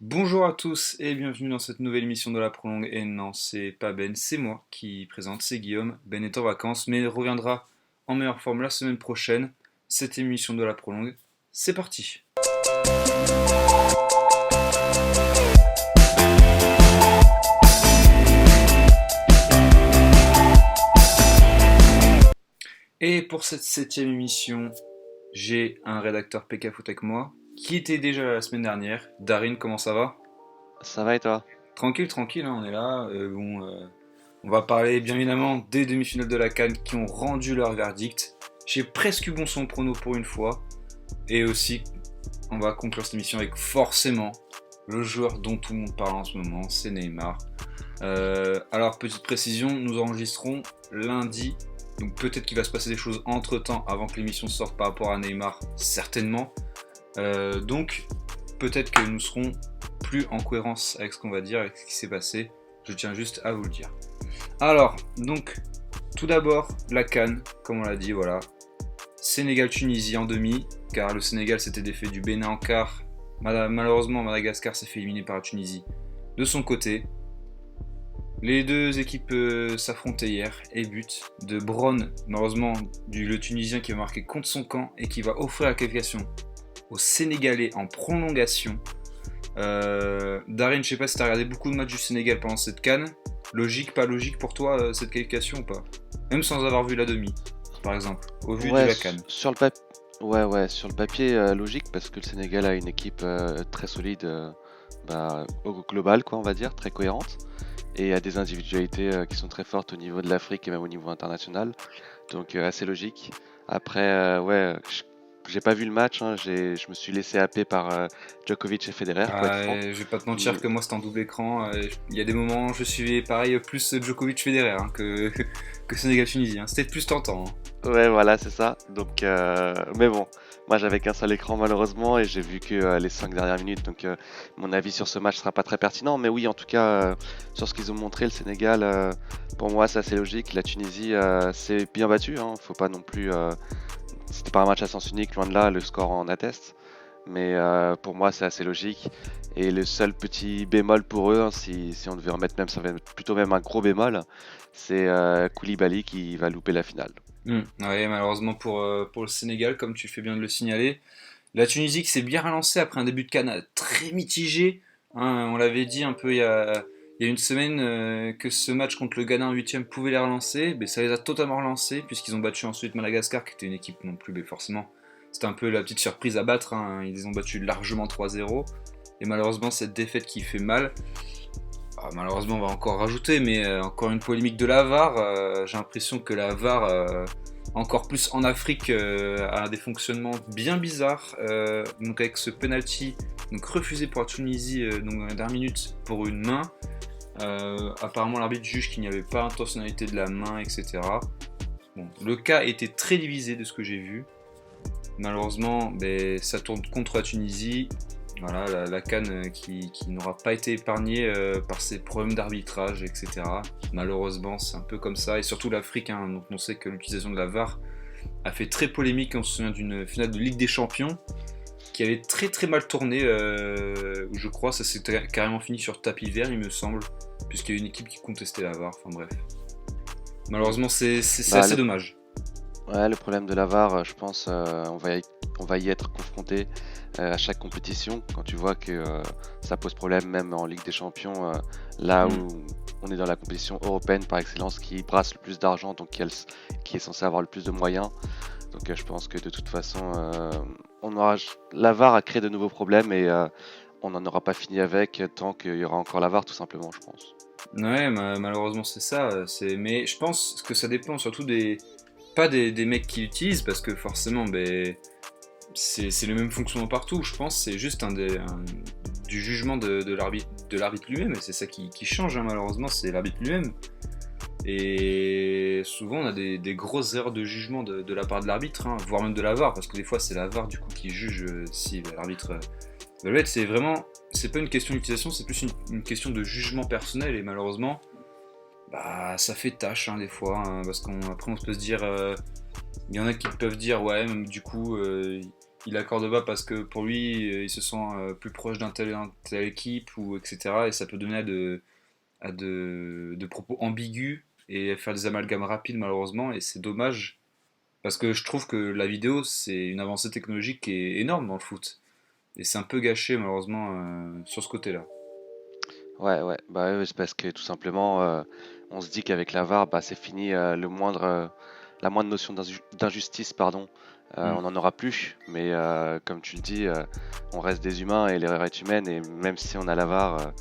Bonjour à tous et bienvenue dans cette nouvelle émission de la Prolongue. Et non, c'est pas Ben, c'est moi qui présente, c'est Guillaume. Ben est en vacances, mais il reviendra en meilleure forme la semaine prochaine. Cette émission de la Prolongue, c'est parti. Et pour cette septième émission, j'ai un rédacteur PK Foot avec moi, qui était déjà là la semaine dernière. Darin, comment ça va? Ça va et toi? Tranquille, tranquille, hein, on est là. On va parler bien évidemment des demi-finales de la CAN qui ont rendu leur verdict. J'ai presque eu bon son prono pour une fois. Et aussi, on va conclure cette émission avec forcément le joueur dont tout le monde parle en ce moment, c'est Neymar. Alors, petite précision, nous enregistrons lundi. Donc peut-être qu'il va se passer des choses entre-temps avant que l'émission sorte par rapport à Neymar, certainement. Donc peut-être que nous serons plus en cohérence avec ce qu'on va dire, avec ce qui s'est passé. Je tiens juste à vous le dire. Alors, donc, tout d'abord, la CAN, comme on l'a dit, voilà. Sénégal-Tunisie en demi, car le Sénégal s'était défait du Bénin en quart. Malheureusement, Madagascar s'est fait éliminer par la Tunisie de son côté. Les deux équipes s'affrontaient hier et but de Bron, malheureusement le Tunisien qui va marquer contre son camp et qui va offrir la qualification aux Sénégalais en prolongation. Darin, je sais pas si tu as regardé beaucoup de matchs du Sénégal pendant cette CAN. Logique, pas logique pour toi cette qualification ou pas? Même sans avoir vu la demi, par exemple, au vu de Ouais, la CAN. sur le papier, logique parce que le Sénégal a une équipe très solide, au global, quoi, on va dire, très cohérente, et a des individualités qui sont très fortes au niveau de l'Afrique et même au niveau international, donc assez logique. Après, j'ai pas vu le match, hein, je me suis laissé happer par Djokovic et Federer, pour être franc. Je vais pas te mentir Mm. que moi c'était en double écran. Il y a des moments, je suivais pareil plus Djokovic Federer que Sénégal-Tunisie. Hein. C'était plus tentant. Hein. Ouais, voilà, c'est ça. Donc, mais bon, moi j'avais qu'un seul écran malheureusement et j'ai vu que les 5 dernières minutes. Donc, mon avis sur ce match sera pas très pertinent. Mais oui, en tout cas, sur ce qu'ils ont montré, le Sénégal, pour moi, c'est assez logique. La Tunisie, c'est bien battu. Hein. Faut pas non plus. C'était pas un match à sens unique, loin de là. Le score en atteste. Mais pour moi, c'est assez logique. Et le seul petit bémol pour eux, hein, si on devait remettre même, ça va être plutôt même un gros bémol, c'est Koulibaly qui va louper la finale. Ouais, malheureusement pour le Sénégal, comme tu fais bien de le signaler. La Tunisie qui s'est bien relancée après un début de CAN très mitigé. Hein, on l'avait dit un peu il y a une semaine que ce match contre le Ghana en 8ème pouvait les relancer. Mais ça les a totalement relancés puisqu'ils ont battu ensuite Madagascar qui était une équipe non plus, mais forcément. C'était un peu la petite surprise à battre. Hein. Ils les ont battus largement 3-0. Et malheureusement, cette défaite qui fait mal. Malheureusement, on va encore rajouter, mais encore une polémique de la VAR. J'ai l'impression que la VAR, encore plus en Afrique, a des fonctionnements bien bizarres. Donc avec ce penalty donc refusé pour la Tunisie donc dans la dernière minute pour une main. Apparemment, l'arbitre juge qu'il n'y avait pas intentionnalité de la main, etc. Bon, le cas était très divisé de ce que j'ai vu. Malheureusement, ça tourne contre la Tunisie. Voilà, la CAN qui n'aura pas été épargnée par ces problèmes d'arbitrage, etc. Malheureusement, c'est un peu comme ça. Et surtout l'Afrique, hein, donc on sait que l'utilisation de la VAR a fait très polémique. On se souvient d'une finale de Ligue des Champions qui avait très très mal tourné. Où je crois ça s'est carrément fini sur tapis vert, il me semble, puisqu'il y a une équipe qui contestait la VAR. Enfin bref. Malheureusement, c'est Bah, assez le, dommage. ouais, le problème de la VAR, je pense, on va y être confronté à chaque compétition. Quand tu vois que ça pose problème même en Ligue des Champions, là Mm. où on est dans la compétition européenne par excellence, qui brasse le plus d'argent, donc qui est censé avoir le plus de moyens. Donc je pense que de toute façon, la VAR a créé de nouveaux problèmes et on n'en aura pas fini avec tant qu'il y aura encore la VAR, tout simplement, je pense. Ouais, malheureusement c'est ça. Mais je pense que ça dépend surtout pas des mecs qui l'utilisent, parce que forcément, c'est le même fonctionnement partout. Je pense que c'est juste du jugement de l'arbitre lui-même, et c'est ça qui change, hein, malheureusement, c'est l'arbitre lui-même. Et souvent, on a des grosses erreurs de jugement de la part de l'arbitre, hein, voire même de la VAR, parce que des fois, c'est la VAR du coup qui juge si l'arbitre va le être. C'est pas une question d'utilisation, c'est plus une question de jugement personnel, et malheureusement, ça fait tâche, hein, des fois, hein, parce qu'après on peut se dire, il y en a qui peuvent dire ouais, même, du coup, il accorde pas parce que pour lui, il se sent plus proche d'un telle équipe, ou etc. Et ça peut donner à de propos ambigus et faire des amalgames rapides, malheureusement. Et c'est dommage parce que je trouve que la vidéo, c'est une avancée technologique qui est énorme dans le foot. Et c'est un peu gâché, malheureusement, sur ce côté-là. Ouais, ouais, bah ouais, c'est parce que tout simplement, on se dit qu'avec la VAR, bah, c'est fini, la moindre notion d'injustice, pardon, Hmm. on n'en aura plus. Mais comme tu le dis, on reste des humains et l'erreur est humaine. Et même si on a la VAR,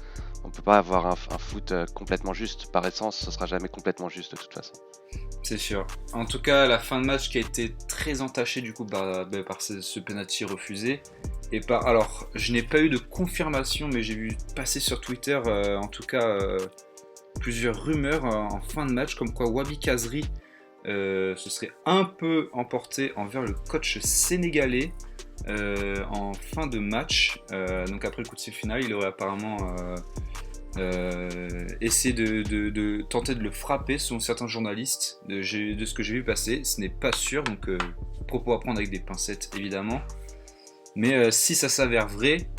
on peut pas avoir un foot complètement juste. Par essence, ce sera jamais complètement juste de toute façon. C'est sûr. En tout cas, la fin de match qui a été très entachée du coup par ce penalty refusé. Alors, je n'ai pas eu de confirmation, mais j'ai vu passer sur Twitter, en tout cas, plusieurs rumeurs en fin de match, comme quoi Wabi Kazri se serait un peu emporté envers le coach sénégalais en fin de match. Donc après le coup de sifflet final, il aurait apparemment essayer de tenter de le frapper selon certains journalistes de ce que j'ai vu passer. Ce n'est pas sûr, donc propos à prendre avec des pincettes évidemment. Mais si ça s'avère vrai,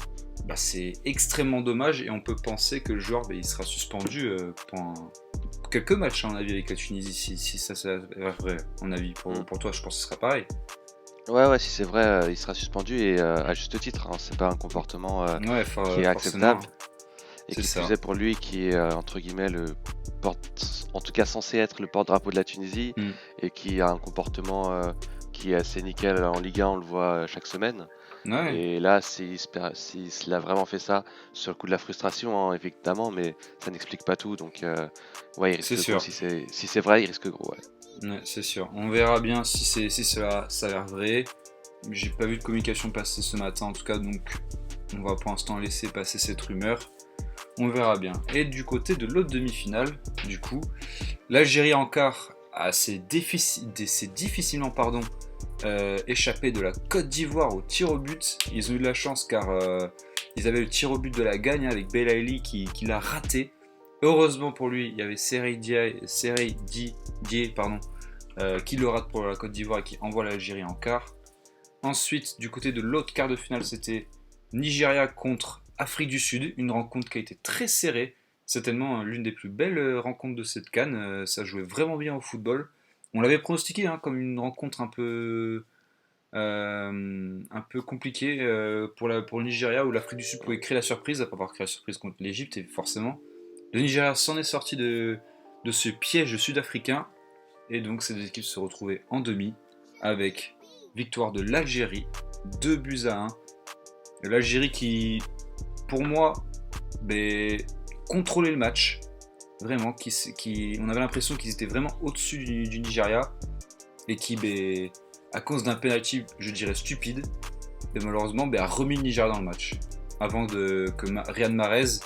bah, c'est extrêmement dommage et on peut penser que le joueur bah, il sera suspendu pour quelques matchs à mon avis avec la Tunisie si ça s'avère vrai. À mon avis, Mm. pour toi je pense que ce sera pareil. Ouais, ouais, si c'est vrai, il sera suspendu et à juste titre, hein. C'est pas un comportement Ouais, qui est forcément, acceptable. Et c'est qui plus ça. est pour lui qui est entre guillemets en tout cas censé être le porte-drapeau de la Tunisie Mm. et qui a un comportement qui est assez nickel en Ligue 1, on le voit chaque semaine. Ouais, Et là, s'il a vraiment fait ça sur le coup de la frustration, hein, évidemment, mais ça n'explique pas tout. Donc, ouais, il c'est risque gros. sûr. Si c'est vrai, il risque gros. Ouais. Ouais, c'est sûr. On verra bien si cela s'avère vrai. J'ai pas vu de communication passer ce matin en tout cas, donc on va pour l'instant laisser passer cette rumeur. On verra bien. Et du côté de l'autre demi-finale, du coup, l'Algérie en quart s'est difficilement échappé de la Côte d'Ivoire au tir au but. Ils ont eu de la chance car ils avaient le tir au but de la gagne avec Belaïli qui l'a raté. Heureusement pour lui, il y avait Serey Didier, pardon, qui le rate pour la Côte d'Ivoire et qui envoie l'Algérie en quart. Ensuite, du côté de l'autre quart de finale, c'était Nigeria contre Afrique du Sud, une rencontre qui a été très serrée. Certainement l'une des plus belles rencontres de cette CAN. Ça jouait vraiment bien au football. On l'avait pronostiqué hein, comme une rencontre un peu compliquée pour le Nigeria, où l'Afrique du Sud pouvait créer la surprise après avoir créé la surprise contre l'Égypte, et forcément. Le Nigeria s'en est sorti de ce piège sud-africain, et donc ces deux équipes se retrouvaient en demi, avec victoire de l'Algérie, 2 buts à 1. L'Algérie qui, pour moi, ben, contrôlait le match, vraiment, on avait l'impression qu'ils étaient vraiment au-dessus du Nigeria, et qui, ben, à cause d'un penalty, je dirais stupide, ben, malheureusement, ben, a remis le Nigeria dans le match, avant que Riyad Mahrez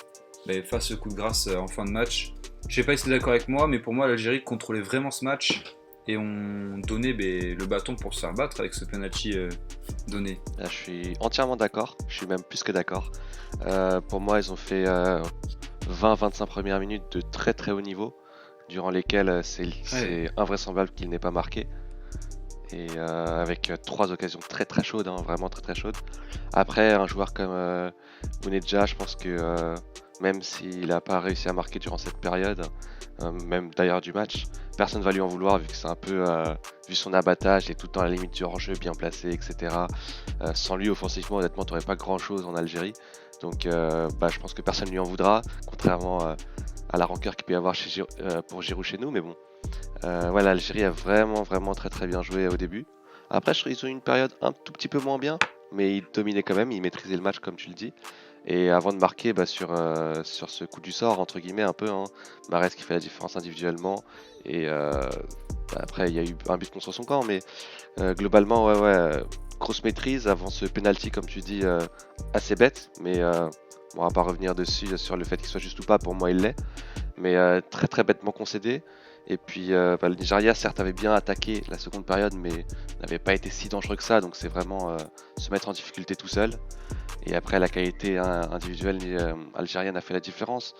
ben, fasse le coup de grâce en fin de match. Je sais pas si tu es d'accord avec moi, mais pour moi, l'Algérie contrôlait vraiment ce match, et on donnait ben, le bâton pour se faire battre avec ce penalty donné. Là, je suis entièrement d'accord. Je suis même plus que d'accord. Pour moi, ils ont fait 20-25 premières minutes de très très haut niveau, durant lesquelles Ouais, c'est invraisemblable qu'il n'ait pas marqué. Et avec trois occasions très très chaudes, hein, vraiment très très chaudes. Après, un joueur comme Bounedjah, je pense que même s'il n'a pas réussi à marquer durant cette période, même d'ailleurs du match, personne ne va lui en vouloir vu que c'est un peu, vu son abattage, il est tout le temps à la limite du hors-jeu, bien placé, etc. Sans lui, offensivement, honnêtement, tu n'aurais pas grand-chose en Algérie. Donc bah, je pense que personne ne lui en voudra, contrairement à la rancœur qu'il peut y avoir pour Giroud chez nous, mais bon. Ouais, l'Algérie a vraiment, vraiment très très bien joué au début. Après, je trouve qu'ils ont eu une période un tout petit peu moins bien, mais ils dominaient quand même, ils maîtrisaient le match comme tu le dis. Et avant de marquer bah, sur ce coup du sort, entre guillemets, un peu, hein, Mahrez qui fait la différence individuellement. Et bah, après, il y a eu un but contre son camp, mais globalement, ouais, ouais, grosse maîtrise avant ce penalty, comme tu dis, assez bête. Mais bon, on va pas revenir dessus sur le fait qu'il soit juste ou pas, pour moi, il l'est. Mais très très bêtement concédé. Et puis bah, le Nigeria certes avait bien attaqué la seconde période mais n'avait pas été si dangereux que ça, donc c'est vraiment se mettre en difficulté tout seul. Et après la qualité individuelle algérienne a fait la différence.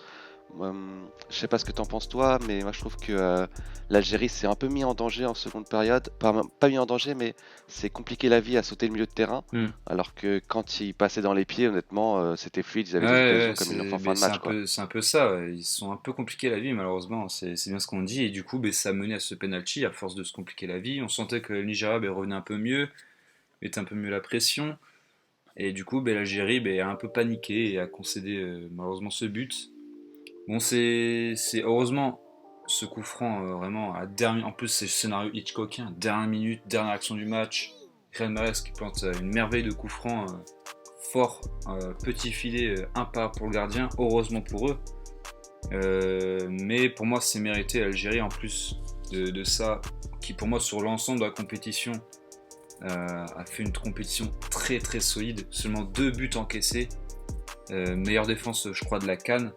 Je sais pas ce que t'en penses toi, mais moi je trouve que l'Algérie s'est un peu mis en danger en seconde période. Pas mis en danger, mais c'est compliqué la vie à sauter le milieu de terrain. Hmm. Alors que quand ils passaient dans les pieds, honnêtement, c'était fluide, ils avaient Ouais, des ouais, occasions comme ils l'ont fait en fin ben, de match, quoi. c'est un peu ça. Ouais. Ils se sont un peu compliqués la vie, malheureusement. C'est bien ce qu'on dit. Et du coup, ben, ça a mené à ce penalty à force de se compliquer la vie. On sentait que le Nigeria ben, revenait un peu mieux, mettait un peu mieux la pression. Et du coup, ben, l'Algérie ben, a un peu paniqué et a concédé malheureusement ce but. Bon, heureusement ce coup franc vraiment à dernière. En plus, c'est le scénario Hitchcockien, dernière minute, dernière action du match. Riyad Mahrez qui plante une merveille de coup franc fort, petit filet, imparable pour le gardien. Heureusement pour eux. Mais pour moi, c'est mérité. L'Algérie, en plus de ça, qui pour moi sur l'ensemble de la compétition a fait une compétition très très solide. Seulement 2 buts encaissés. Meilleure défense, je crois, de la CAN.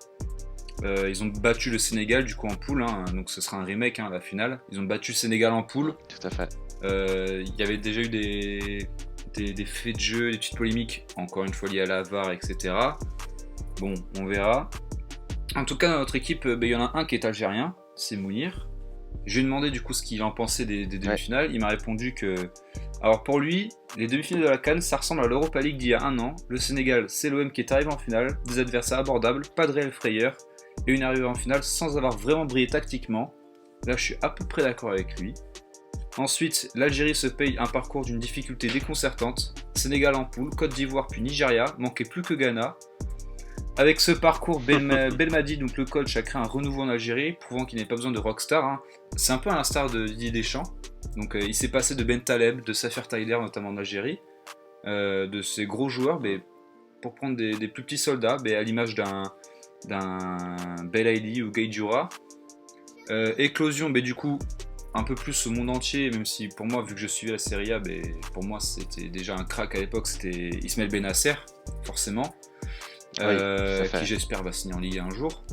Ils ont battu le Sénégal du coup en poule, hein, donc ce sera un remake la finale. Ils ont battu le Sénégal en poule. Tout à fait. Il y avait déjà eu des faits de jeu, des petites polémiques, encore une fois liées à la VAR, etc. Bon, on verra. En tout cas, dans notre équipe, il y en a un qui est algérien, c'est Mounir. Je lui ai demandé du coup ce qu'il en pensait des demi-finales. Il m'a répondu que. Alors pour lui, les demi-finales de la CAN, ça ressemble à l'Europa League d'il y a un an. Le Sénégal, c'est l'OM qui est arrivé en finale, des adversaires abordables, pas de réelle frayeur, et une arrivée en finale sans avoir vraiment brillé tactiquement. Là, je suis à peu près d'accord avec lui. Ensuite, l'Algérie se paye un parcours d'une difficulté déconcertante. Sénégal en poule, Côte d'Ivoire puis Nigeria, manquait plus que Ghana. Avec ce parcours, Belmadi, donc le coach, a créé un renouveau en Algérie, prouvant qu'il n'avait pas besoin de rockstar. Hein. C'est un peu à l'instar de Didier Deschamps. Donc il s'est passé de Ben Taleb, de Safir Taider, notamment en Algérie, de ces gros joueurs, mais pour prendre des plus petits soldats, à l'image d'un Belaïli ou Gaïdjoura. Éclosion, du coup, un peu plus au monde entier, même si pour moi, vu que je suivais la Serie A, pour moi c'était déjà un crack à l'époque, c'était Ismaël Benasser, forcément. Oui, Qui j'espère va signer en Ligue 1 un jour.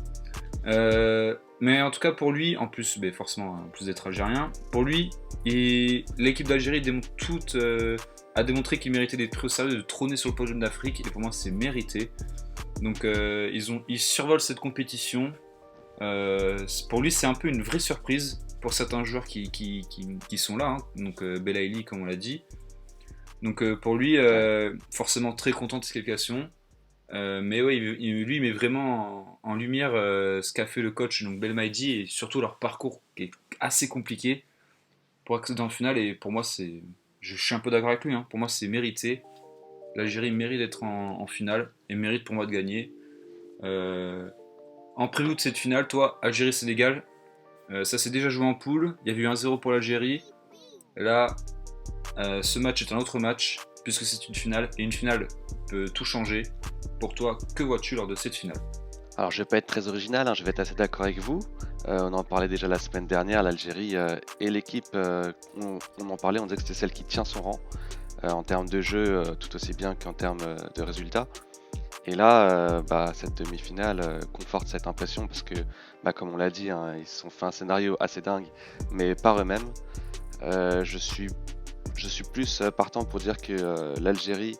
Mais en tout cas pour lui, en plus forcément en plus d'être algérien, pour lui l'équipe d'Algérie a démontré qu'il méritait d'être pris au sérieux, de trôner sur le podium d'Afrique, et pour moi c'est mérité. Donc ils survolent cette compétition. Pour lui c'est un peu une vraie surprise pour certains joueurs qui sont là, hein. Donc Belaïli comme on l'a dit. Donc pour lui forcément très content de cette qualification. Mais ouais, lui, il met vraiment en lumière ce qu'a fait le coach, donc Belmadi, et surtout leur parcours qui est assez compliqué pour accéder en finale. Et pour moi, je suis un peu d'accord avec lui. Hein. Pour moi, c'est mérité. L'Algérie mérite d'être en finale et mérite pour moi de gagner. En prélude de cette finale, toi, Algérie-Sénégal, ça s'est déjà joué en poule. Il y avait eu 1-0 pour l'Algérie. Là, ce match est un autre match, puisque c'est une finale. Et une finale peut tout changer. Pour toi, que vois-tu lors de cette finale ? Alors, je vais pas être très original, hein, je vais être assez d'accord avec vous. On en parlait déjà la semaine dernière, l'Algérie et l'équipe, on en parlait, on disait que c'était celle qui tient son rang en termes de jeu, tout aussi bien qu'en termes de résultats. Et là, cette demi-finale conforte cette impression parce que, comme on l'a dit, hein, ils se sont fait un scénario assez dingue, mais par eux-mêmes. Je suis plus partant pour dire que l'Algérie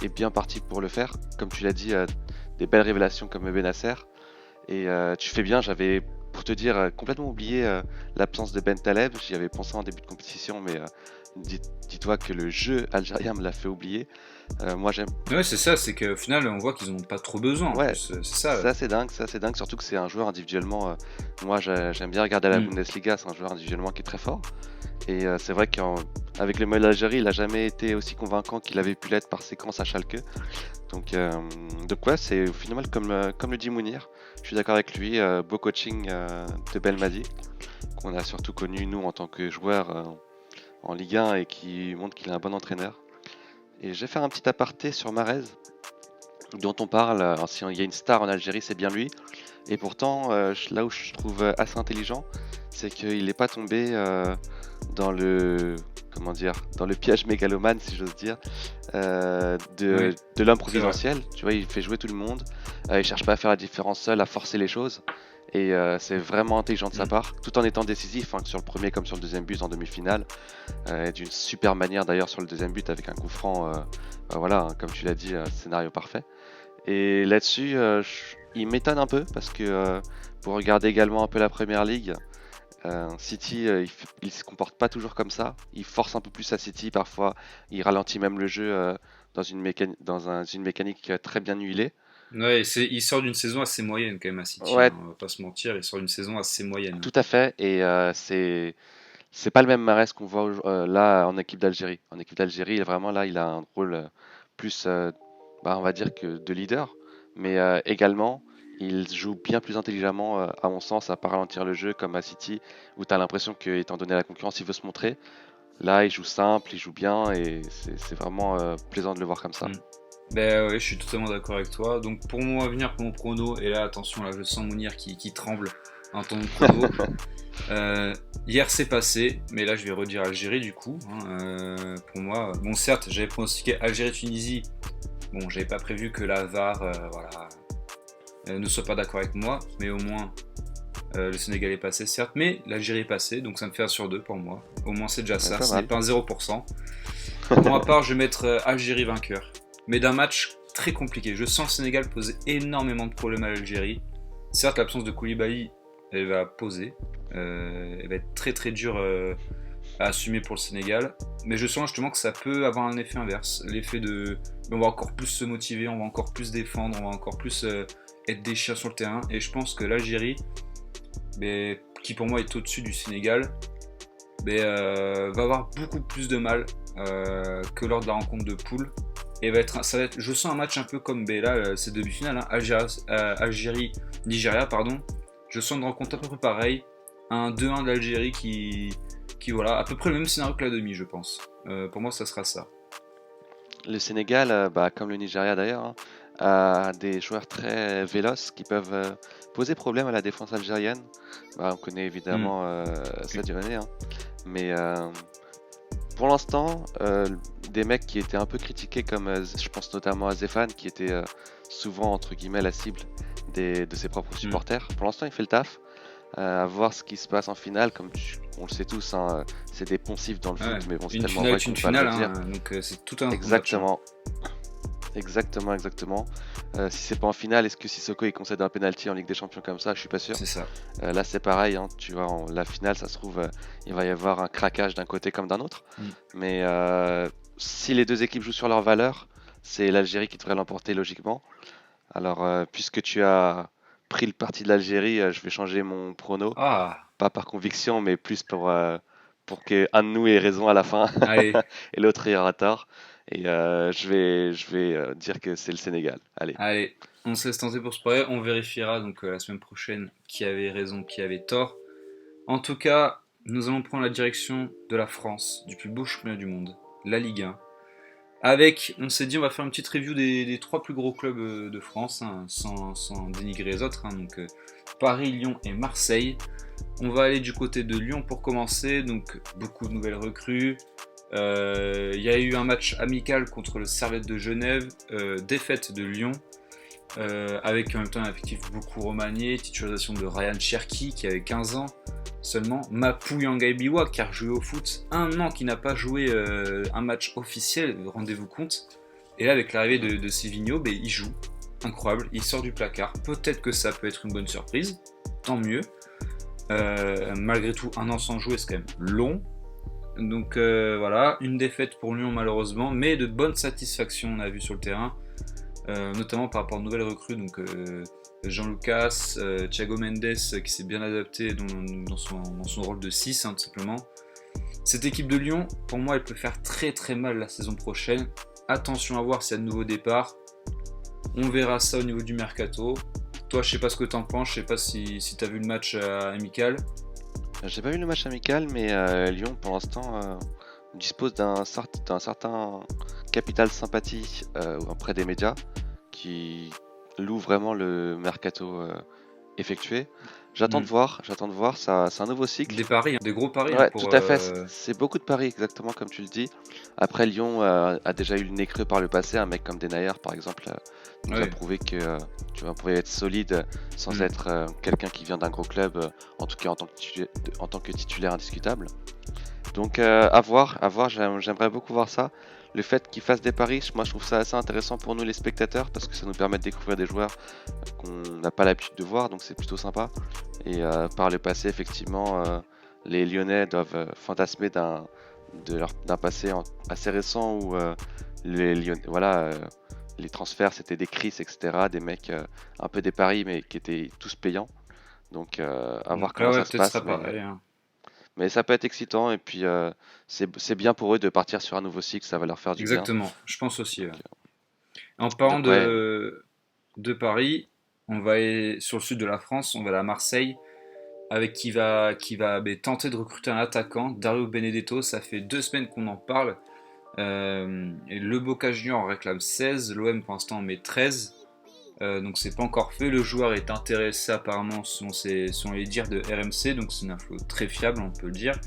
est bien partie pour le faire. Comme tu l'as dit, des belles révélations comme Benasser. Et tu fais bien, j'avais, pour te dire, complètement oublié l'absence de Ben Taleb. J'y avais pensé en début de compétition, mais dis-toi que le jeu algérien me l'a fait oublier. Moi j'aime. Ouais, c'est ça, c'est qu'au final, on voit qu'ils n'ont pas trop besoin. En Ouais, plus. C'est ça. c'est assez dingue, surtout que c'est un joueur individuellement. Moi j'aime bien regarder la Mm. Bundesliga, c'est un joueur individuellement qui est très fort. Et c'est vrai qu'avec le maillot d'Algérie, il n'a jamais été aussi convaincant qu'il avait pu l'être par séquence à Schalke. Donc ouais, c'est au final comme le dit Mounir. Je suis d'accord avec lui, beau coaching de Belmadi, qu'on a surtout connu nous en tant que joueurs en Ligue 1 et qui montre qu'il est un bon entraîneur. Et je vais faire un petit aparté sur Mahrez, dont on parle. Alors, si il y a une star en Algérie, c'est bien lui. Et pourtant, là où je trouve assez intelligent, c'est qu'il n'est pas tombé dans le piège mégalomane, si j'ose dire, de l'homme providentiel. Tu vois, il fait jouer tout le monde. Il cherche pas à faire la différence seul, à forcer les choses. Et c'est vraiment intelligent de sa part, tout en étant décisif, hein, sur le premier comme sur le deuxième but en demi-finale. D'une super manière d'ailleurs sur le deuxième but avec un coup franc. Voilà, hein, comme tu l'as dit, scénario parfait. Et là-dessus, il m'étonne un peu parce que pour regarder également un peu la Première Ligue, City, il se comporte pas toujours comme ça. Il force un peu plus à City parfois. Il ralentit même le jeu dans une mécanique très bien huilée. Ouais, il sort d'une saison assez moyenne quand même à City, Ouais, hein, on va pas se mentir, il sort d'une saison assez moyenne. tout à fait. Et c'est pas le même Mahrez qu'on voit là en équipe d'Algérie. En équipe d'Algérie, vraiment là, il a un rôle plus, on va dire que de leader, mais également, il joue bien plus intelligemment, à mon sens, à pas ralentir le jeu comme à City, où tu as l'impression que, étant donné la concurrence, il veut se montrer. Là, il joue simple, il joue bien, et c'est vraiment plaisant de le voir comme ça. Mm. Ben ouais, je suis totalement d'accord avec toi. Donc pour moi, à venir pour mon prono, et là attention, là je sens Mounir qui tremble en entendant mon prono. Hier c'est passé, mais là je vais redire Algérie du coup, hein. Pour moi, bon certes j'avais pronostiqué Algérie-Tunisie, bon j'avais pas prévu que la VAR voilà, ne soit pas d'accord avec moi, mais au moins le Sénégal est passé certes, mais l'Algérie est passée, donc ça me fait 1 sur 2 pour moi. Au moins c'est déjà Ouais, ça, pas ce n'est mal. pas un 0%. Pour ma part je vais mettre Algérie vainqueur, mais d'un match très compliqué. Je sens le Sénégal poser énormément de problèmes à l'Algérie. Certes l'absence de Koulibaly elle va poser, elle va être très très dure à assumer pour le Sénégal. Mais je sens justement que ça peut avoir un effet inverse. L'effet de. On va encore plus se motiver, on va encore plus défendre, on va encore plus être des chiens sur le terrain. Et je pense que l'Algérie, qui pour moi est au-dessus du Sénégal, va avoir beaucoup plus de mal que lors de la rencontre de poule. Et ça va être, je sens un match un peu comme là, c'est demi-finale, hein, Algérie-Nigeria, pardon. Je sens une rencontre à peu près pareille. Un 2-1 de l'Algérie qui voilà, à peu près le même scénario que la demi, je pense. Pour moi, ça sera ça. Le Sénégal, comme le Nigeria d'ailleurs, hein, a des joueurs très véloces qui peuvent poser problème à la défense algérienne. On connaît Hmm. évidemment Sadio Mané, hein, mais pour l'instant, des mecs qui étaient un peu critiqués, comme je pense notamment à Zéphane, qui était souvent entre guillemets la cible de ses propres Hmm. supporters. Pour l'instant, il fait le taf. À voir ce qui se passe en finale, on le sait tous, hein, c'est des poncifs dans le Ouais. foot, mais bon, c'est Une tellement finale vrai est qu'on une ne peut pas le finale, redire. hein, donc c'est tout un autre match, hein. Exactement, exactement. Si c'est pas en finale, est-ce que Sissoko il concède un penalty en Ligue des Champions comme ça? Je suis pas sûr. C'est ça. Là, c'est pareil, hein, tu vois, la finale, ça se trouve, il va y avoir un craquage d'un côté comme d'un autre. Hmm. Mais si les deux équipes jouent sur leur valeur, c'est l'Algérie qui devrait l'emporter logiquement. Alors, puisque tu as pris le parti de l'Algérie, je vais changer mon prono. Ah, Pas par conviction, mais plus pour que un de nous ait raison à la fin allez, et l'autre ait tort. Et je vais dire que c'est le Sénégal. Allez, allez. On se laisse tenter pour ce projet. On vérifiera donc la semaine prochaine qui avait raison, qui avait tort. En tout cas, nous allons prendre la direction de la France, du plus beau championnat du monde, la Ligue 1. Avec, on s'est dit, on va faire une petite review des 3 plus gros clubs de France, hein, sans dénigrer les autres. Hein, donc Paris, Lyon et Marseille. On va aller du côté de Lyon pour commencer. Donc beaucoup de nouvelles recrues. Il y a eu un match amical contre le Servette de Genève, défaite de Lyon. Avec en même temps un effectif beaucoup remanié, titularisation de Ryan Cherki qui avait 15 ans seulement, Mapou Yangaibiwa qui a joué au foot 1 an, qui n'a pas joué un match officiel, rendez-vous compte. Et là avec l'arrivée de Silvinho, il joue, incroyable, il sort du placard, peut-être que ça peut être une bonne surprise, tant mieux. Malgré tout 1 an sans jouer c'est quand même long. Donc voilà, une défaite pour Lyon malheureusement, mais de bonnes satisfactions on a vu sur le terrain. Notamment par rapport aux nouvelles recrues, donc Jean-Lucas, Thiago Mendes qui s'est bien adapté dans son rôle de 6, hein, tout simplement. Cette équipe de Lyon, pour moi, elle peut faire très très mal la saison prochaine. Attention à voir s'il y a de nouveaux départs. On verra ça au niveau du mercato. Toi, je sais pas ce que t'en penses, je sais pas si tu as vu le match amical. j'ai pas vu le match amical, mais Lyon pour l'instant dispose d'un certain capital sympathie auprès des médias qui loue vraiment le mercato effectué. J'attends de voir, c'est un nouveau cycle. Des paris, hein, des gros paris hein, Ouais, tout pour. à fait, c'est beaucoup de paris, exactement comme tu le dis. Après, Lyon a déjà eu le nez creux par le passé. Un mec comme Denayer, par exemple, nous a Ouais. prouvé que tu vas pouvoir être solide sans être quelqu'un qui vient d'un gros club, en tout cas en tant que titulaire indiscutable. Donc, à voir, j'aimerais beaucoup voir ça. le fait qu'ils fassent des paris, moi je trouve ça assez intéressant pour nous les spectateurs parce que ça nous permet de découvrir des joueurs qu'on n'a pas l'habitude de voir, donc c'est plutôt sympa. Et par le passé, effectivement, les Lyonnais doivent fantasmer d'un passé assez récent où les transferts c'était des Chris, etc., des mecs un peu des paris mais qui étaient tous payants. Donc à voir Donc là, comment ouais, ça se peut-être ce passe, sera pareil, hein. mais ça peut être excitant et puis c'est bien pour eux de partir sur un nouveau cycle, ça va leur faire du bien. Exactement, je pense aussi, Donc, ouais. En parlant donc ouais, de Paris, on va aller sur le sud de la France, on va à Marseille, avec qui va tenter de recruter un attaquant, Dario Benedetto. Ça fait 2 semaines qu'on en parle. Et le Boca Juniors en réclame 16, l'OM pour l'instant en met 13. Donc c'est pas encore fait. Le joueur est intéressé apparemment selon les dires de RMC, donc c'est une info très fiable, on peut le dire.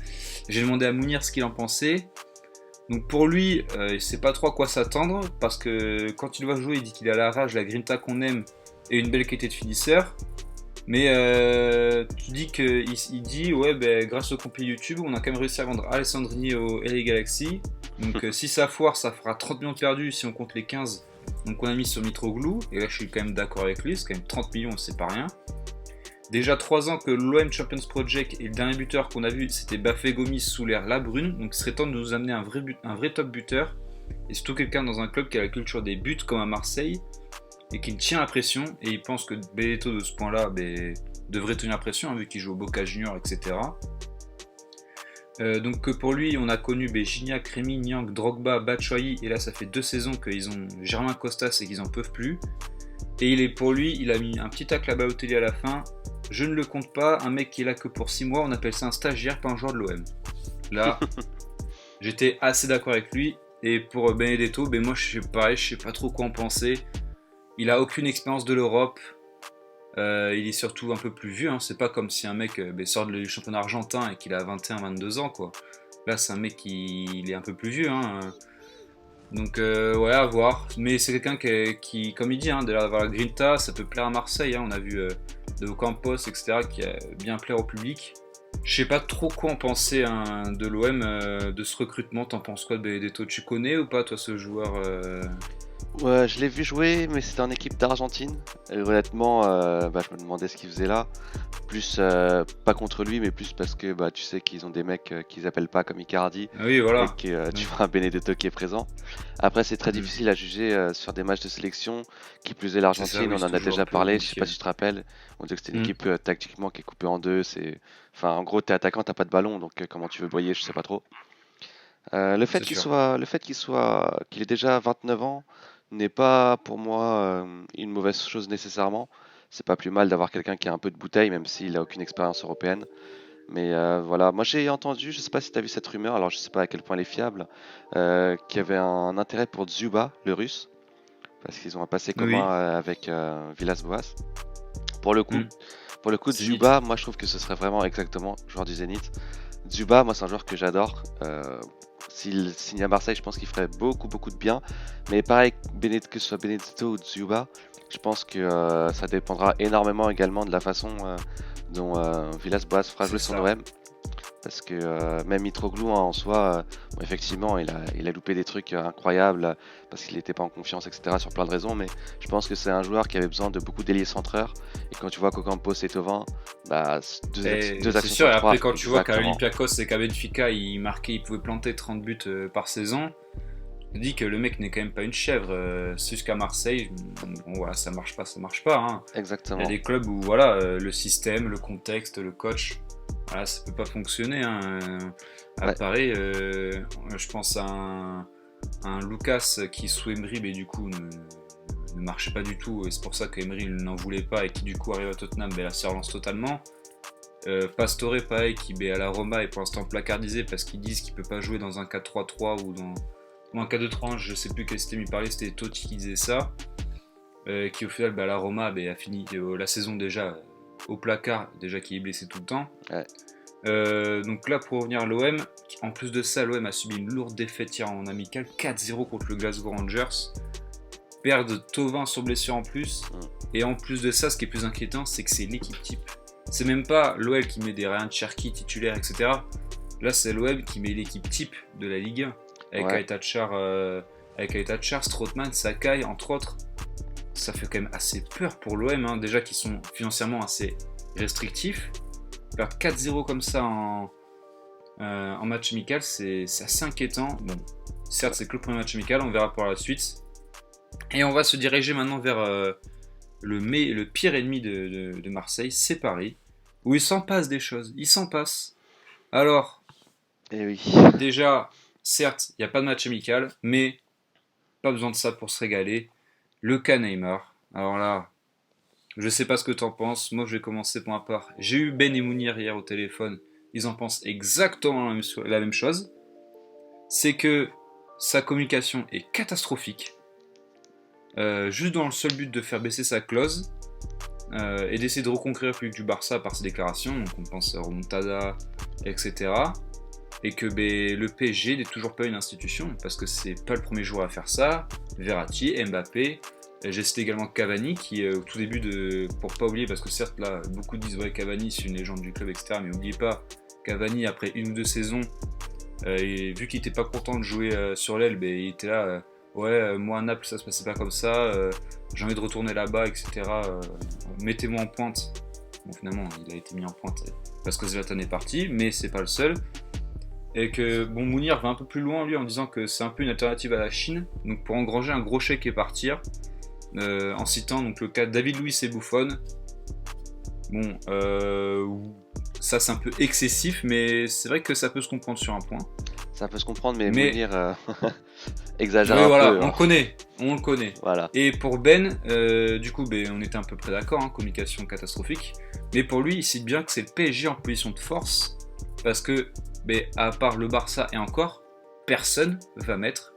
J'ai demandé à Mounir ce qu'il en pensait. Donc pour lui, il sait pas trop à quoi s'attendre, parce que quand il va jouer, il dit qu'il a la rage, la grinta qu'on aime et une belle qualité de finisseur. Mais tu dis il dit ouais, grâce au compil YouTube, on a quand même réussi à vendre Alessandrini au LA Galaxy. Donc si ça foire, ça fera 30 millions de perdus si on compte les 15. Donc on a mis sur Mitroglou, et là je suis quand même d'accord avec lui, c'est quand même 30 millions, c'est pas rien. Déjà 3 ans que l'OM Champions Project, et le dernier buteur qu'on a vu c'était Bafé Gomis sous l'ère Labrune, donc il serait temps de nous amener un vrai top buteur, et surtout quelqu'un dans un club qui a la culture des buts comme à Marseille, et qui tient la pression, et il pense que Benedetto de ce point-là devrait tenir la pression, hein, vu qu'il joue au Boca Juniors, etc. Donc pour lui, on a connu Gignac, Rémy, Niang, Drogba, Batshuayi, et là ça fait 2 saisons qu'ils ont Germain Costas et qu'ils en peuvent plus. Et pour lui, il a mis un petit tacle à Balotelli à la fin. Je ne le compte pas, un mec qui est là que pour 6 mois, on appelle ça un stagiaire, pas un joueur de l'OM. Là, j'étais assez d'accord avec lui. Et pour Benedetto, moi je sais pas trop quoi en penser. Il a aucune expérience de l'Europe. Il est surtout un peu plus vieux, hein. C'est pas comme si un mec sort du championnat argentin et qu'il a 21-22 ans, quoi. Là, c'est un mec il est un peu plus vieux, hein. Donc, ouais, à voir. Mais c'est quelqu'un qui comme il dit, hein, d'avoir la grinta, ça peut plaire à Marseille, hein. On a vu De Ocampos, etc., qui a bien plaire au public. Je sais pas trop quoi en penser, hein, de l'OM, de ce recrutement. T'en penses quoi de Benedetto? Tu connais ou pas, toi, ce joueur ouais, je l'ai vu jouer, mais c'était en équipe d'Argentine. Et honnêtement, je me demandais ce qu'il faisait là. Plus, pas contre lui, mais plus parce que tu sais qu'ils ont des mecs qu'ils appellent pas comme Icardi Ah oui, et voilà. que tu Oui. vois un Benedetto qui est présent. Après, c'est très Mm. difficile à juger sur des matchs de sélection. Qui plus est C'est ça, l'Argentine, oui, on c'est en a toujours un déjà peu parlé. Je sais compliqué. pas si tu te rappelles. On dit que c'était une Mm. équipe tactiquement qui est coupée en deux. Enfin, en gros, t'es attaquant, t'as pas de ballon, donc comment tu veux briller, je sais pas trop. Le fait C'est sûr. qu'il ait déjà 29 ans n'est pas pour moi une mauvaise chose nécessairement. C'est pas plus mal d'avoir quelqu'un qui a un peu de bouteille, même s'il a aucune expérience européenne. Mais voilà, moi j'ai entendu, je sais pas si tu as vu cette rumeur, alors je sais pas à quel point elle est fiable, qu'il y avait un intérêt pour Dzyuba, le russe, parce qu'ils ont un passé commun Oui. avec Villas-Boas. Pour le coup, Mm. pour le coup, Zénith. Dzyuba, moi je trouve que ce serait vraiment exactement joueur du Zénith. Dzyuba, moi c'est un joueur que j'adore. S'il signe à Marseille, je pense qu'il ferait beaucoup de bien. Mais pareil, que ce soit Benedetto ou Dzyuba, je pense que ça dépendra énormément également de la façon dont Villas-Boas fera C'est jouer son ça. OM. Parce que même Mitroglou hein, en soi, bon, effectivement, il a loupé des trucs incroyables parce qu'il n'était pas en confiance, etc. sur plein de raisons. Mais je pense que c'est un joueur qui avait besoin de beaucoup d'ailiers centreurs. Et quand tu vois qu'Ocampos et Thauvin, Et deux c'est actions sûr, et sur après trois, quand tu vois qu'à exactement. Olympiakos et qu'à Benfica, il pouvait planter 30 buts par saison, je dis que le mec n'est quand même pas une chèvre. C'est juste qu'à Marseille, bon, voilà, ça marche pas, hein. Il y a Exactement. des clubs où voilà, le système, le contexte, le coach, voilà, ça peut pas fonctionner, hein. À Ouais, Paris, je pense à un Lucas qui sous Emery, mais du coup ne marchait pas du tout, et c'est pour ça qu'Emery n'en voulait pas et qui du coup arrive à Tottenham, là se relance totalement. Pastore, pareil, qui à la Roma est pour l'instant placardisé parce qu'ils disent qu'il peut pas jouer dans un 4-3-3 ou un 4-2-3-1, je sais plus quel système il parlait, c'était Totti qui disait ça. Qui au final, la Roma a fini la saison déjà au placard, déjà qui est blessé tout le temps. ouais. Donc là, pour revenir à l'OM, en plus de ça, l'OM a subi une lourde défaite hier en amical, 4-0 contre le Glasgow Rangers. Perdre Thauvin sur blessure en plus. Mm. Et en plus de ça, ce qui est plus inquiétant, c'est que c'est l'équipe type. C'est même pas l'OL qui met des Ryan Cherki titulaires, etc. Là, c'est l'OM qui met l'équipe type de la Ligue 1. avec Ouais. Aïta Tchar, Strootman, Sakai, entre autres. Ça fait quand même assez peur pour l'OM, hein, déjà qu'ils sont financièrement assez restrictifs. Perdre 4-0 comme ça en match amical, c'est assez inquiétant. Bon, certes, c'est que le premier match amical, on verra pour la suite. Et on va se diriger maintenant vers le pire ennemi de Marseille, c'est Paris, où il s'en passe des choses. Il s'en passe. Alors, Et oui. déjà, certes, il n'y a pas de match amical, mais pas besoin de ça pour se régaler. Le cas Neymar. Alors là, je sais pas ce que t'en penses. Moi, je vais commencer pour ma part. J'ai eu Ben et Mounir hier au téléphone. Ils en pensent exactement la même chose. C'est que sa communication est catastrophique. Juste dans le seul but de faire baisser sa clause et d'essayer de reconquérir plus du Barça par ses déclarations. Donc on pense à Remontada, etc. Et que le PSG n'est toujours pas une institution parce que c'est pas le premier joueur à faire ça. Verratti, Mbappé. J'ai cité également Cavani qui au tout début pour pas oublier, parce que certes là beaucoup disent ouais Cavani c'est une légende du club etc, mais n'oubliez pas Cavani après une ou deux saisons et vu qu'il était pas content de jouer sur l'aile, il était là ouais moi à Naples ça se passait pas comme ça, j'ai envie de retourner là-bas etc, mettez-moi en pointe. Bon finalement il a été mis en pointe parce que Zlatan est parti, mais c'est pas le seul. Et que bon Mounir va un peu plus loin lui en disant que c'est un peu une alternative à la Chine, donc pour engranger un gros chèque et partir. En citant donc le cas de David Luiz et Buffon. Bon, ça c'est un peu excessif, mais c'est vrai que ça peut se comprendre sur un point. Ça peut se comprendre, mais Mais Mounir exagère oui, un voilà, peu. on Hein. le connaît. Voilà. Et pour Ben, du coup, on était à peu près d'accord, hein, communication catastrophique. Mais pour lui, il cite bien que c'est le PSG en position de force, parce que, à part le Barça et encore, personne va mettre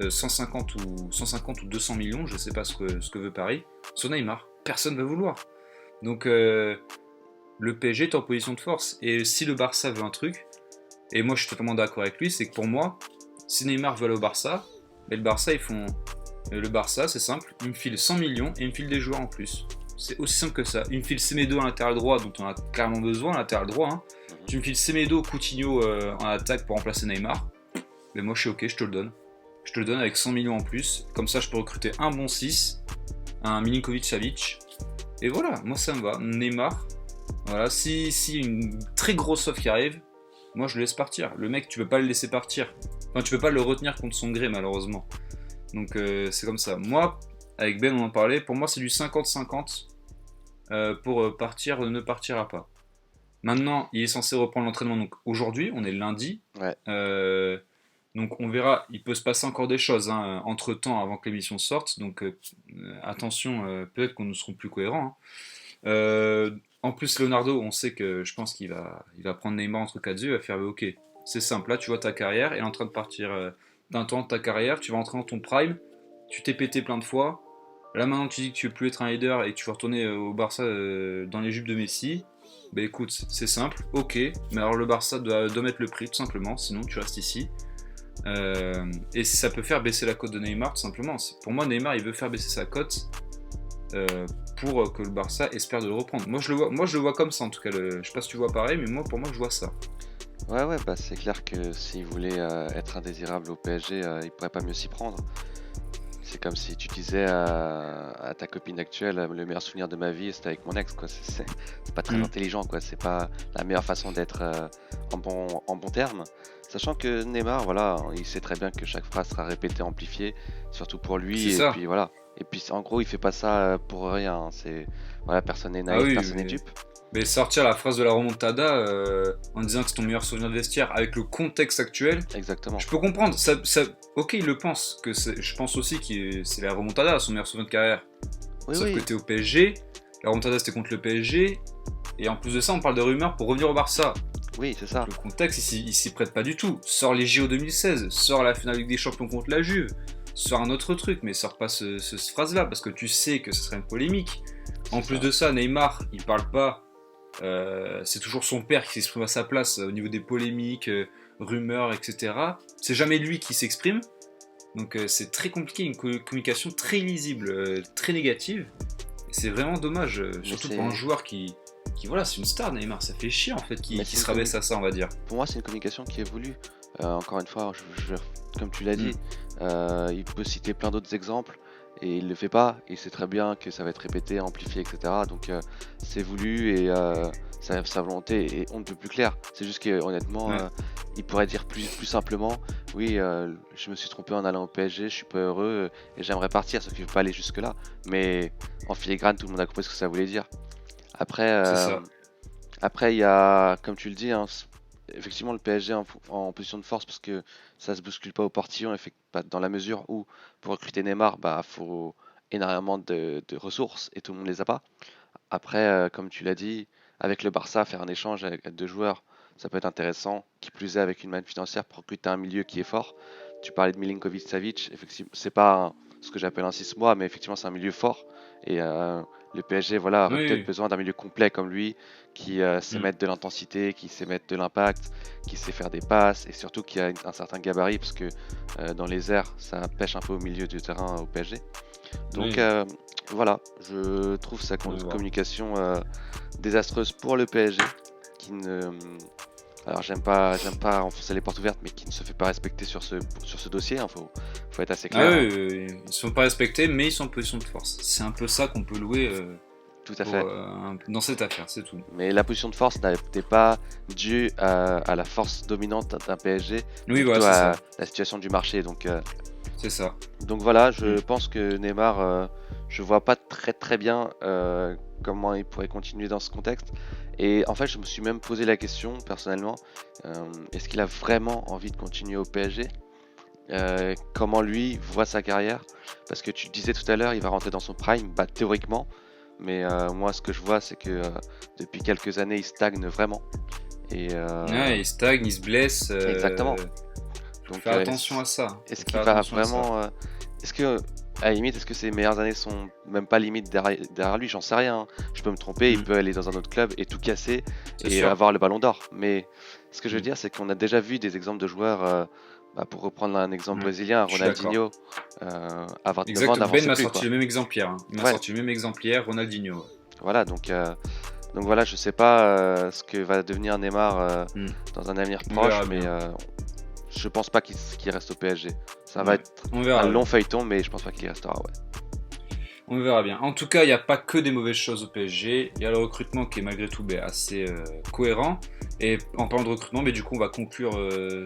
150 ou 200 millions, je sais pas ce que veut Paris, sur Neymar. Personne va vouloir. Donc le PSG est en position de force. Et si le Barça veut un truc, et moi je suis totalement d'accord avec lui, c'est que pour moi, si Neymar veut aller au Barça, le Barça le Barça c'est simple, il me file 100 millions et il me file des joueurs en plus. C'est aussi simple que ça. Il me file Semedo à latéral droit, dont on a clairement besoin, à latéral droit. Hein. Tu me files Semedo, Coutinho en attaque pour remplacer Neymar. Mais moi je suis ok, je te le donne. Je te le donne avec 100 millions en plus. Comme ça, je peux recruter un bon 6, un Milinkovic-Savic. Et voilà, moi ça me va. Neymar, voilà, si une très grosse offre qui arrive, moi je le laisse partir. Le mec, tu peux pas le laisser partir. Enfin, tu peux pas le retenir contre son gré, malheureusement. Donc c'est comme ça. Moi, avec Ben, on en parlait. Pour moi, c'est du 50-50 pour partir, ne partira pas. Maintenant, il est censé reprendre l'entraînement. Donc aujourd'hui, on est lundi. Ouais. Donc on verra, il peut se passer encore des choses entre temps avant que l'émission sorte, donc attention, peut-être qu'on ne seront plus cohérents. Hein. En plus, Leonardo, on sait que je pense qu'il va prendre Neymar entre quatre yeux, il va faire ok, c'est simple, là tu vois ta carrière, elle est en train de partir d'un temps de ta carrière, tu vas rentrer dans ton prime, tu t'es pété plein de fois, là maintenant tu dis que tu veux plus être un leader et que tu vas retourner au Barça dans les jupes de Messi. Écoute, c'est simple, ok, mais alors le Barça doit mettre le prix tout simplement, sinon tu restes ici. Et ça peut faire baisser la cote de Neymar tout simplement. Pour moi, Neymar il veut faire baisser sa cote pour que le Barça espère de le reprendre. Moi je le vois comme ça en tout cas. Je sais pas si tu vois pareil, mais pour moi je vois ça. Ouais, c'est clair que s'il voulait être indésirable au PSG, il pourrait pas mieux s'y prendre. C'est comme si tu disais à ta copine actuelle, le meilleur souvenir de ma vie c'était avec mon ex, quoi. C'est pas très intelligent, quoi. C'est pas la meilleure façon d'être en bon terme. Sachant que Neymar, voilà, il sait très bien que chaque phrase sera répétée, amplifiée, surtout pour lui. C'est Et ça. puis voilà. Et puis en gros, il fait pas ça pour rien. C'est voilà, personne n'est naïf, Ah oui, personne n'est dupe. mais sortir la phrase de la remontada en disant que c'est ton meilleur souvenir de vestiaire avec le contexte actuel, Exactement. je peux comprendre. Ok, il le pense. Je pense aussi que c'est la remontada, son meilleur souvenir de carrière. Oui, Sauf oui. que t'es au PSG, la remontada c'était contre le PSG, et en plus de ça, on parle de rumeurs pour revenir au Barça. Oui, c'est ça. Le contexte, il s'y prête pas du tout. Sors les JO 2016, sors la finale Ligue des Champions contre la Juve, sors un autre truc, mais sors pas cette phrase-là, parce que tu sais que ce serait une polémique. En plus de ça, Neymar, il parle pas. C'est toujours son père qui s'exprime à sa place au niveau des polémiques, rumeurs, etc. C'est jamais lui qui s'exprime. Donc c'est très compliqué, une communication très lisible, très négative. Et c'est vraiment dommage, surtout pour un joueur qui voilà, c'est une star Neymar, ça fait chier en fait qui se rabaisse à ça, on va dire. Pour moi, c'est une communication qui est voulue. Encore une fois, comme tu l'as Mm. dit, il peut citer plein d'autres exemples et il le fait pas. Il sait très bien que ça va être répété, amplifié, etc. Donc c'est voulu et sa volonté est on ne peut plus claire. C'est juste que honnêtement, Ouais, il pourrait dire plus simplement, oui, je me suis trompé en allant au PSG, je suis pas heureux et j'aimerais partir, sauf qu'il veut pas aller jusque là. Mais en filigrane, tout le monde a compris ce que ça voulait dire. Après, c'est ça. après, il y a, comme tu le dis, hein, effectivement le PSG en position de force parce que ça se bouscule pas au portillon, dans la mesure où pour recruter Neymar, bah faut énormément de ressources et tout le monde les a pas. Après, comme tu l'as dit, avec le Barça, faire un échange avec deux joueurs, ça peut être intéressant. Qui plus est avec une manne financière pour recruter un milieu qui est fort. Tu parlais de Milinkovic-Savic, effectivement, c'est pas ce que j'appelle un 6 mois, mais effectivement c'est un milieu fort. Et le PSG, voilà, aurait Oui, peut-être oui. besoin d'un milieu complet comme lui, qui sait Mm. mettre de l'intensité, qui sait mettre de l'impact, qui sait faire des passes, et surtout qui a un certain gabarit, parce que dans les airs, ça pêche un peu au milieu du terrain au PSG. Donc Oui, voilà, je trouve sa on va voir. communication désastreuse pour le PSG, qui ne, alors j'aime pas enfoncer les portes ouvertes, mais qui ne se fait pas respecter sur ce dossier. Hein, faut être assez Ah clair. Hein. oui, ils sont pas respectés, mais ils sont en position de force. C'est un peu ça qu'on peut louer Tout à fait. dans cette affaire, c'est tout. Mais la position de force n'était pas due à la force dominante d'un PSG, mais Oui, voilà, plutôt c'est à ça. la situation du marché. C'est ça. Donc voilà, Mm. je pense que Neymar, je vois pas très bien comment il pourrait continuer dans ce contexte. Et en fait, je me suis même posé la question personnellement, est-ce qu'il a vraiment envie de continuer au PSG? Comment lui voit sa carrière? Parce que tu disais tout à l'heure, il va rentrer dans son prime, bah théoriquement, mais moi ce que je vois, c'est que depuis quelques années, il stagne vraiment. Et Ouais, il stagne, il se blesse. exactement. Faut Donc, faire attention à ça. est-ce Faut qu'il faire va attention à ça. vraiment. Est-ce que, à la limite, est-ce que ses meilleures années sont même pas limite derrière lui? J'en sais rien. Hein. Je peux me tromper, il Mm. peut aller dans un autre club et tout casser C'est et sûr. avoir le ballon d'or. Mais ce que je veux Mm. dire, c'est qu'on a déjà vu des exemples de joueurs, bah, pour reprendre un exemple Ouais, brésilien, je suis d'accord. Ronaldinho, à 29 ans, Exact. Ben n'avançait m'a plus, sorti quoi. le même exemplaire. Hein. Il m'a Ouais, sorti le même exemplaire, Ronaldinho. Ouais. voilà, donc voilà, je sais pas ce que va devenir Neymar Mm. dans un avenir On proche, verra mais bien. je pense pas qu'il reste au PSG. Ça va Ouais. être On un verra long bien. feuilleton, mais je pense pas qu'il y restera, ouais. On verra bien. En tout cas, il n'y a pas que des mauvaises choses au PSG. Il y a le recrutement qui est malgré tout assez cohérent. Et en parlant de recrutement, mais du coup, on va conclure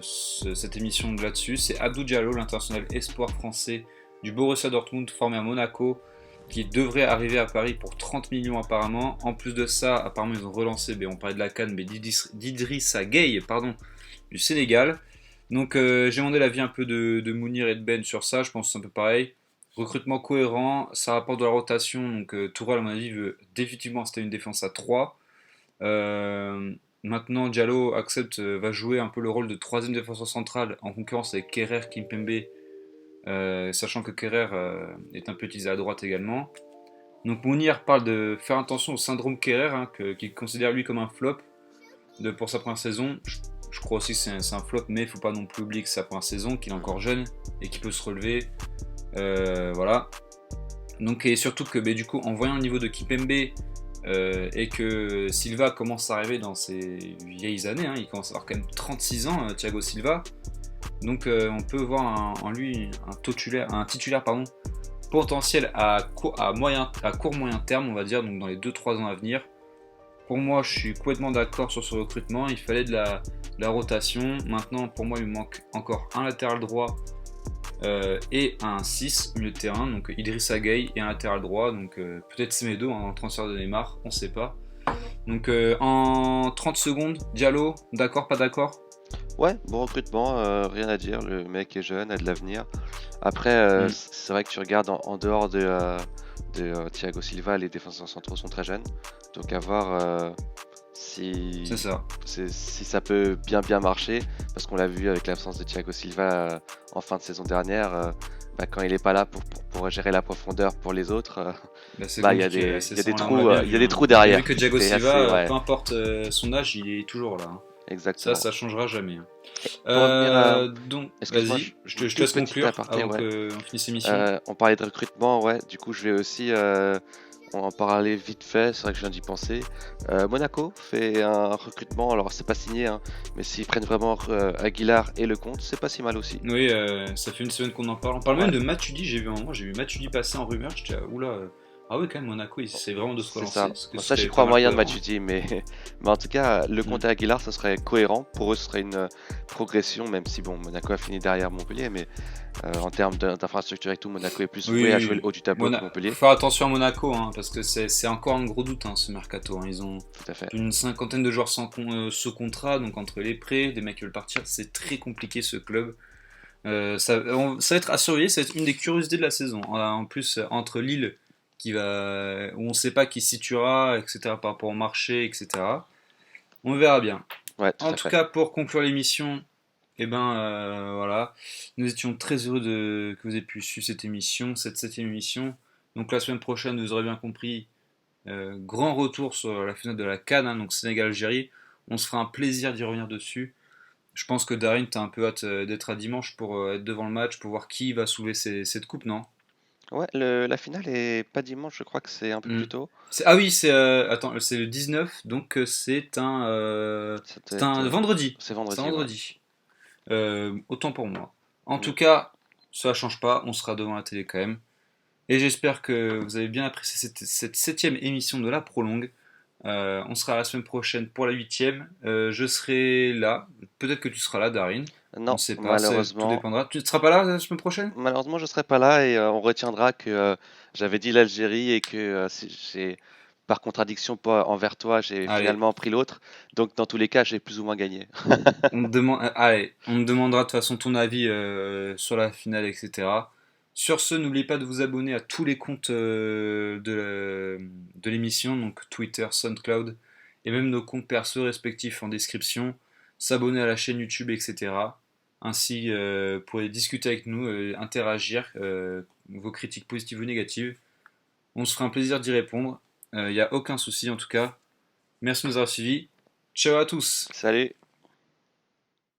cette émission là-dessus. C'est Abdou Diallo, l'international espoir français du Borussia Dortmund, formé à Monaco, qui devrait arriver à Paris pour 30 millions apparemment. En plus de ça, apparemment, ils ont relancé, on parlait de la CAN, mais d'Idrissa Gueye, pardon, du Sénégal. Donc, j'ai demandé l'avis un peu de Mounir et de Ben sur ça. Je pense que c'est un peu pareil. Recrutement cohérent, ça rapporte de la rotation. Donc, Tourelle, à mon avis, veut définitivement installer une défense à 3. Maintenant, Diallo accepte, va jouer un peu le rôle de troisième défenseur central en concurrence avec Kerrer, Kimpembe, sachant que Kerrer est un peu utilisé à droite également. Donc Mounir parle de faire attention au syndrome Kerrer, hein, qu'il considère lui comme un flop pour sa première saison. Je crois aussi que c'est un flop, mais il ne faut pas non plus oublier que c'est sa première saison, qu'il est Mhm. encore jeune et qu'il peut se relever. Voilà. Donc, et surtout que du coup, en voyant le niveau de Kipembe et que Silva commence à arriver dans ses vieilles années, hein, il commence à avoir quand même 36 ans, Thiago Silva. Donc on peut voir en lui un titulaire pardon, potentiel à court moyen terme, on va dire, donc dans les 2-3 ans à venir. Pour moi, je suis complètement d'accord sur ce recrutement. Il fallait de la rotation. Maintenant, pour moi, il me manque encore un latéral droit et un 6 milieu de terrain. Donc Idrissa Gueye et un latéral droit. Donc peut-être Semedo en transfert de Neymar, on ne sait pas. Donc en 30 secondes, Diallo, d'accord, pas d'accord? Ouais, bon recrutement, rien à dire. Le mec est jeune, a de l'avenir. Après, Hmm, c'est vrai que tu regardes en dehors de Thiago Silva, les défenseurs centraux sont très jeunes. Donc à voir c'est si, ça. si ça peut bien marcher. Parce qu'on l'a vu avec l'absence de Thiago Silva en fin de saison dernière. Bah, quand il est pas là pour gérer la profondeur pour les autres, Bah, c'est bah compliqué, la il y a des saison là, on l'a trous, bien il y a vu. des Hein. trous On a bien vu derrière. que Thiago C'est assez, Silva, ouais, peu importe son âge, il est toujours là. Hein. exactement. Ça changera jamais. Hein. Pour revenir à, Donc, excuse-moi, vas-y, une je te toute laisse petite conclure aparté, avant ouais. qu'on finisse l'émission. On parlait de recrutement, ouais. Du coup, je vais aussi On en parlait vite fait, c'est vrai que je viens d'y penser. Monaco fait un recrutement, alors c'est pas signé, hein, mais s'ils prennent vraiment Aguilar et Lecomte, c'est pas si mal aussi. Oui, ça fait une semaine qu'on en parle. On parle même Ouais, de Matuidi, j'ai vu un moment, j'ai vu Matuidi passer en rumeur, j'étais là, oula, ah oui, quand même, Monaco, il essaie vraiment de se c'est relancer, ça. ce que Bon, ce ça, j'y serait pas crois mal moyen de cohérent. Matuidi, mais, mais en tout cas, Mm. Lecomte et Aguilar, ce serait cohérent. Pour eux, ce serait une progression, même si bon, Monaco a fini derrière Montpellier, mais en termes d'infrastructure et tout, Monaco est plus voué à jouer Oui, le haut du tableau que Faut Montpellier. faire attention à Monaco, hein, parce que c'est encore un gros doute, hein, ce mercato, hein. Ils ont Tout à fait. plus d'une cinquantaine de joueurs sous contrat, donc entre les prêts, des mecs qui veulent partir, c'est très compliqué ce club. Ça va être à surveiller, ça va être une des curiosités de la saison. En plus, entre Lille, où on ne sait pas qui se situera, etc., par rapport au marché, etc. On verra bien. Ouais, tout En à tout fait. cas, pour conclure l'émission, voilà, nous étions très heureux que vous ayez pu suivre cette émission, cette septième émission. Donc la semaine prochaine, vous aurez bien compris, grand retour sur la finale de la CAN, hein, donc Sénégal-Algérie. On se fera un plaisir d'y revenir dessus. Je pense que Darin, t'as un peu hâte d'être à dimanche pour être devant le match, pour voir qui va soulever cette coupe, non? Ouais, la finale est pas dimanche, je crois que c'est un peu Hmm. plus tôt. Ah oui, attends, c'est le 19, donc Ça doit c'est être, un vendredi. c'est C'est un vendredi, ouais. vendredi. Autant pour moi. En Mm. tout cas, ça change pas, on sera devant la télé quand même. Et j'espère que vous avez bien apprécié cette septième émission de la Prolongue. On sera la semaine prochaine pour la huitième. Je serai là. Peut-être que tu seras là, Darin. On ne Non, sait pas, tout malheureusement. dépendra. Tu ne seras pas là la semaine prochaine? Malheureusement, je serai pas là et on retiendra que j'avais dit l'Algérie et que j'ai, par contradiction pas envers toi, j'ai Allez, finalement pris l'autre. Donc, dans tous les cas, j'ai plus ou moins gagné. allez, on te demandera de toute façon ton avis sur la finale, etc. Sur ce, n'oubliez pas de vous abonner à tous les comptes de l'émission, donc Twitter, SoundCloud, et même nos comptes perso respectifs en description. S'abonner à la chaîne YouTube, etc. Ainsi, vous pourrez discuter avec nous, interagir, vos critiques positives ou négatives. On se fera un plaisir d'y répondre. Il n'y a aucun souci en tout cas. Merci de nous avoir suivis. Ciao à tous. Salut!